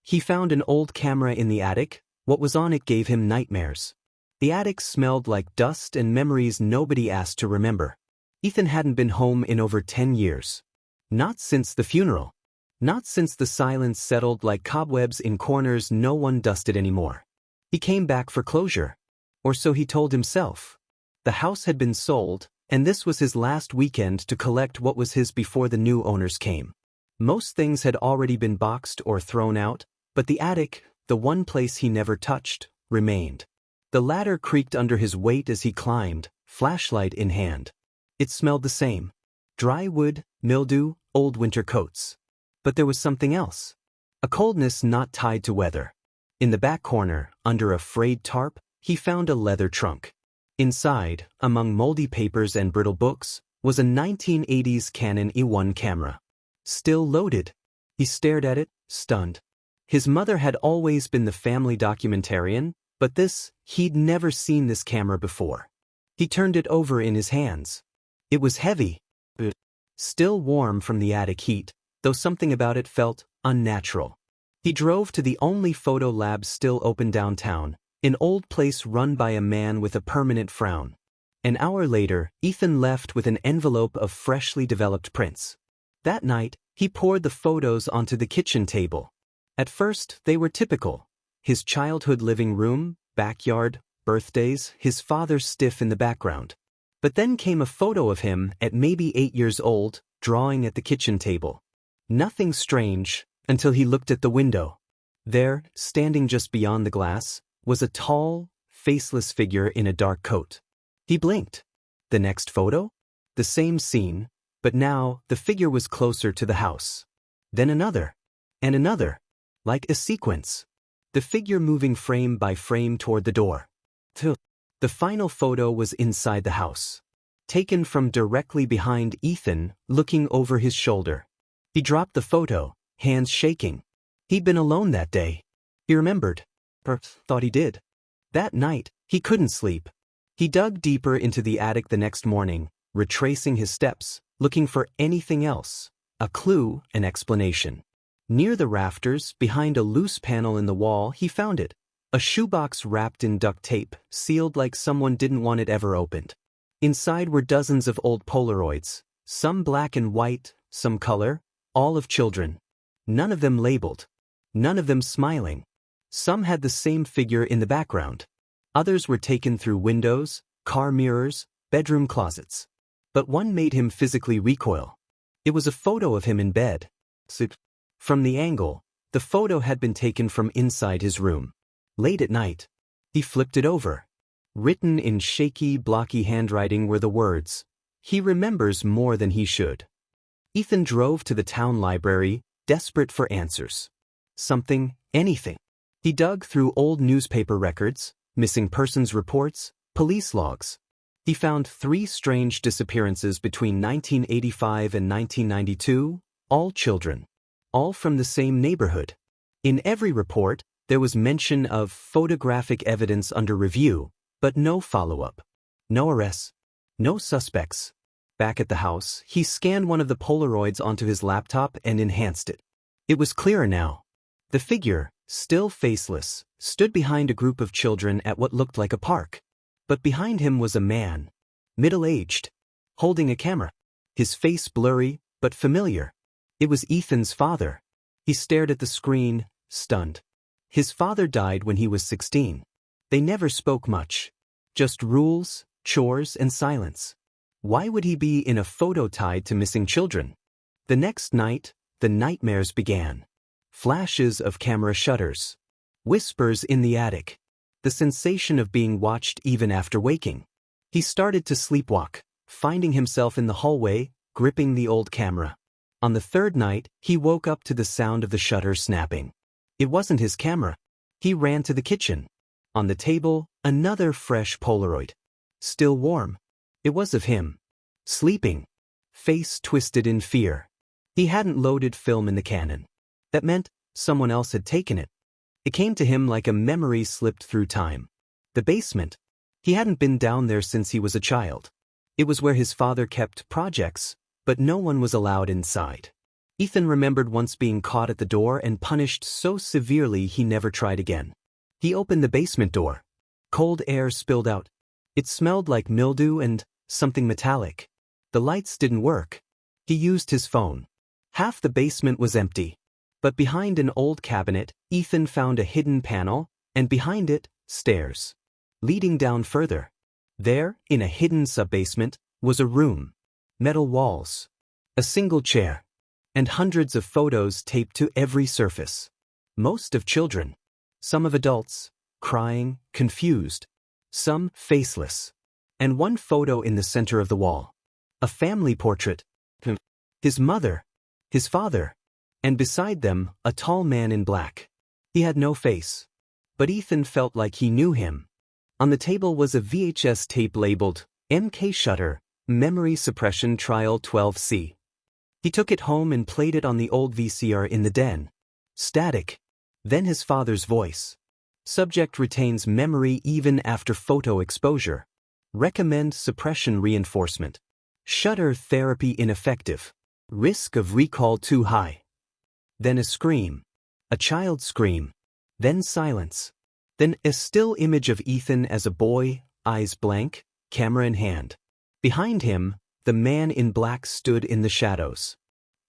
He found an old camera in the attic. What was on it gave him nightmares. The attic smelled like dust and memories nobody asked to remember. Ethan hadn't been home in over 10 years. Not since the funeral. Not since the silence settled like cobwebs in corners no one dusted anymore. He came back for closure. Or so he told himself. The house had been sold, and this was his last weekend to collect what was his before the new owners came. Most things had already been boxed or thrown out, but the attic, the one place he never touched, remained. The ladder creaked under his weight as he climbed, flashlight in hand. It smelled the same. Dry wood, mildew, old winter coats. But there was something else. A coldness not tied to weather. In the back corner, under a frayed tarp, he found a leather trunk. Inside, among moldy papers and brittle books, was a 1980s Canon E1 camera. Still loaded. He stared at it, stunned. His mother had always been the family documentarian, but he'd never seen this camera before. He turned it over in his hands. It was heavy, but still warm from the attic heat, though something about it felt unnatural. He drove to the only photo lab still open downtown, an old place run by a man with a permanent frown. An hour later, Ethan left with an envelope of freshly developed prints. That night, he poured the photos onto the kitchen table. At first, they were typical. His childhood living room, backyard, birthdays, his father stiff in the background. But then came a photo of him at maybe 8 years old, drawing at the kitchen table. Nothing strange, until he looked at the window. There, standing just beyond the glass, was a tall, faceless figure in a dark coat. He blinked. The next photo? The same scene, but now the figure was closer to the house. Then another. And another. Like a sequence. The figure moving frame by frame toward the door. The final photo was inside the house. Taken from directly behind Ethan, looking over his shoulder. He dropped the photo, hands shaking. He'd been alone that day. He remembered. Or thought he did. That night, he couldn't sleep. He dug deeper into the attic the next morning, retracing his steps, looking for anything else. A clue, an explanation. Near the rafters, behind a loose panel in the wall, he found it. A shoebox wrapped in duct tape, sealed like someone didn't want it ever opened. Inside were dozens of old Polaroids, some black and white, some color, all of children. None of them labeled. None of them smiling. Some had the same figure in the background. Others were taken through windows, car mirrors, bedroom closets. But one made him physically recoil. It was a photo of him in bed. From the angle, the photo had been taken from inside his room. Late at night. He flipped it over. Written in shaky, blocky handwriting were the words, "He remembers more than he should." Ethan drove to the town library, desperate for answers. Something, anything. He dug through old newspaper records, missing persons reports, police logs. He found 3 strange disappearances between 1985 and 1992, all children. All from the same neighborhood. In every report, there was mention of photographic evidence under review, but no follow-up. No arrests. No suspects. Back at the house, he scanned one of the Polaroids onto his laptop and enhanced it. It was clearer now. The figure, still faceless, stood behind a group of children at what looked like a park. But behind him was a man, middle-aged, holding a camera. His face blurry, but familiar. It was Ethan's father. He stared at the screen, stunned. His father died when he was 16. They never spoke much. Just rules, chores, and silence. Why would he be in a photo tied to missing children? The next night, the nightmares began. Flashes of camera shutters. Whispers in the attic. The sensation of being watched even after waking. He started to sleepwalk, finding himself in the hallway, gripping the old camera. On the 3rd night, he woke up to the sound of the shutter snapping. It wasn't his camera. He ran to the kitchen. On the table, another fresh Polaroid. Still warm. It was of him. Sleeping. Face twisted in fear. He hadn't loaded film in the Canon. That meant someone else had taken it. It came to him like a memory slipped through time. The basement. He hadn't been down there since he was a child. It was where his father kept projects, but no one was allowed inside. Ethan remembered once being caught at the door and punished so severely he never tried again. He opened the basement door. Cold air spilled out. It smelled like mildew and something metallic. The lights didn't work. He used his phone. Half the basement was empty. But behind an old cabinet, Ethan found a hidden panel, and behind it, stairs. Leading down further. There, in a hidden sub-basement, was a room. Metal walls. A single chair. And hundreds of photos taped to every surface. Most of children. Some of adults, crying, confused. Some faceless. And one photo in the center of the wall. A family portrait. His mother. His father. And beside them, a tall man in black. He had no face. But Ethan felt like he knew him. On the table was a VHS tape labeled, MK Shutter, Memory Suppression Trial 12C. He took it home and played it on the old VCR in the den. Static. Then his father's voice. Subject retains memory even after photo exposure. Recommend suppression reinforcement. Shutter therapy ineffective. Risk of recall too high. Then a scream. A child's scream. Then silence. Then a still image of Ethan as a boy, eyes blank, camera in hand. Behind him, the man in black stood in the shadows.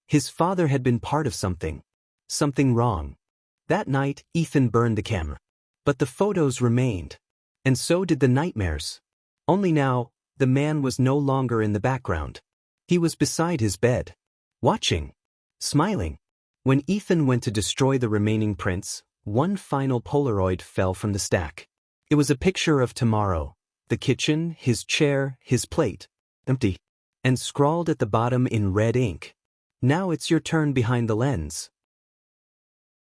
His father had been part of something. Something wrong. That night, Ethan burned the camera. But the photos remained. And so did the nightmares. Only now, the man was no longer in the background. He was beside his bed. Watching. Smiling. When Ethan went to destroy the remaining prints, one final Polaroid fell from the stack. It was a picture of tomorrow. The kitchen, his chair, his plate. Empty. And scrawled at the bottom in red ink. Now it's your turn behind the lens.